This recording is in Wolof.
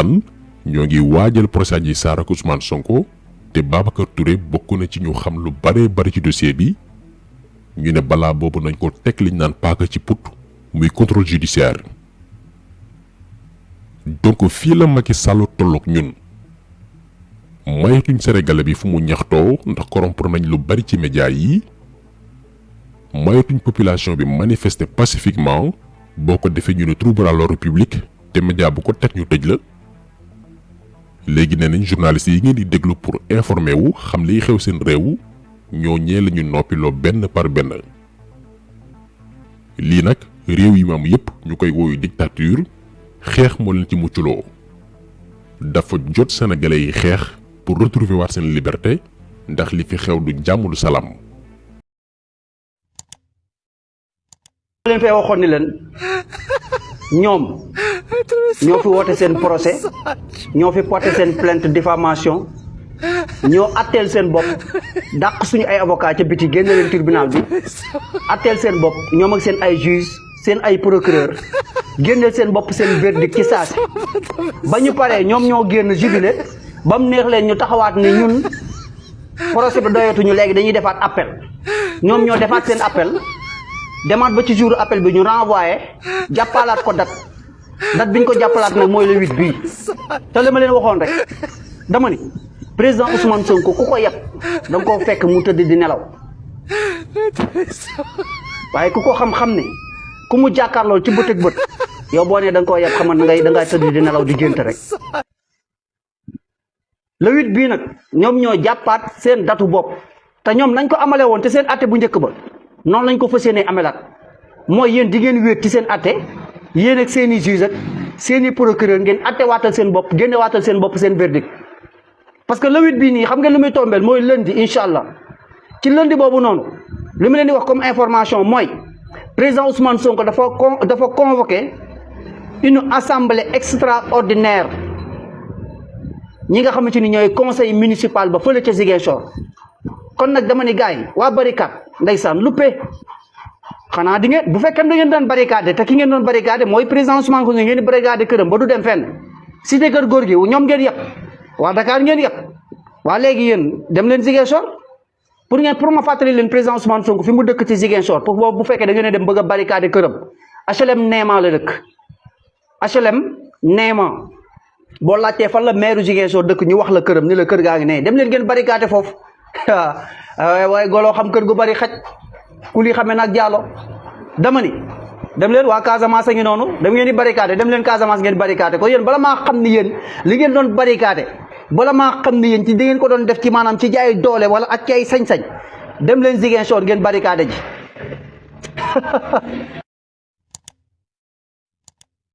ndeysaan ñoo ngi waajal procès Adji Sarr ak Ousmane Sonko te Babacar Touré bokk na ci ñu xam lu bari ci dossier bi ñu ne balaa boobu nañ ko teg liñ naan paaka ci put muy contrôle judiciaire. donc fii la Macky Sall tolloog ñun mayatuñ Sénégalais bi fu mu ñaxtoo ndax corrompre nañ lu bari ci média yi mayatuñ population bi manifester pacifiquement boo ko defee ñu ne trouble à l'ordre public te média bu ko teg ñu tëj la. léegi nee nañ journalistes yi ngeen di déglu pour informer wu xam liy xew seen réew ñoo ñee la ñu noppiloo benn par benn. lii nag réew yi maam yépp ñu koy wooyu dictature xeex moo leen ci mucculoo dafa jot sénégalais yi xeex pour retrouver waat seen liberté ndax li fi xew du jàmm du salaam. leen fee waxoon ni leen ñoom ñoo fi woote seen procès ñoo fi porté seen plainte diffamation ñoo atteel seen bopp dàq suñu ay avocat ca biti génne leen tribunal bi atteel seen bopp ñoom ak seen ay juge seen ay procureur génneel seen bopp seen verdict ci saasi ba ñu paree ñoom ñoo génn jubilé ba mu neex leen ñu taxawaat ni ñun procès bi doyatuñu léegi dañuy defaat appel ñoom ñoo defaat seen appel demaat ba ci jour appel bi ñu renvoyé jàppalaat ko date biñ ko jàppalaat nag mooy le 8 bii te li ma leen waxoon rek dama ni président Ousmane Sonko ku ko yeb da nga koo fekk mu tëdd di nelaw waaye ku ko xam-xam ne ku mu jàkkaarlool ci bët ak bët yow boo nee da nga koo yeb xamal da ngay tëdd di nelaw di gént rek. le 8 bii nag ñoom ñoo jàppaat seen datu bopp te ñoom nañ ko amale woon te seen atte bu njëkk ba noonu lañ ko fas yéenee amelaat mooy yéen di ngeen wéet ci seen atte yéen ak seen i juge ak seen i procureur ngeen atte waatal seen bopp génne waatal seen bopp seen verdict parce que le 8 bii nii xam nga lu muy tombeel mooy lundi incha allah ci lundi boobu noonu li mu leen di wax comme information mooy président Ousmane Sonko dafa convoqué une assemblée extraordinaire ñi nga xamante ni ñooy conseil municipal ba fële ca Ziguinchor kon nag dama ni gars yi waa barricade ndeysaan luppe xanaa di ngeen bu fekkee da ngeen doon barricade te ki ngeen doon barricade mooy président Ousmane Sonko ngeen di barricade këram ba du dem fenn cité kër góor gi ñoom ngeen yàq waa Dakar ngeen yàq waa léegi yéen dem leen Ziguinchor pour ma fàttali leen président Ousmane Sonko fi mu dëkk ci Ziguinchor pour boobu bu fekkee da ngeen dem bëgg a barricade këram HLM Néma la dëkk HLM Néma boo laajtee fan la maire Ziguinchor dëkk ñu wax la këram ni la kër gaa ngi ne dem leen ngeen barricade foofu waaye goloo xam kër gu bari xaj ku li xamee nag jaalo dama ni dem leen waa Casamance a ngi noonu dem ngeen di barricade dem leen Casamance ngeen barricade ko yéen bala maa xam ni yéen li ngeen doon barricade bala maa xam ni yéen ci di ngeen ko doon def ci maanaam ci jaay doole wala ak ci ay sañ-sañ dem leen Ziguinchor ngeen barricade ji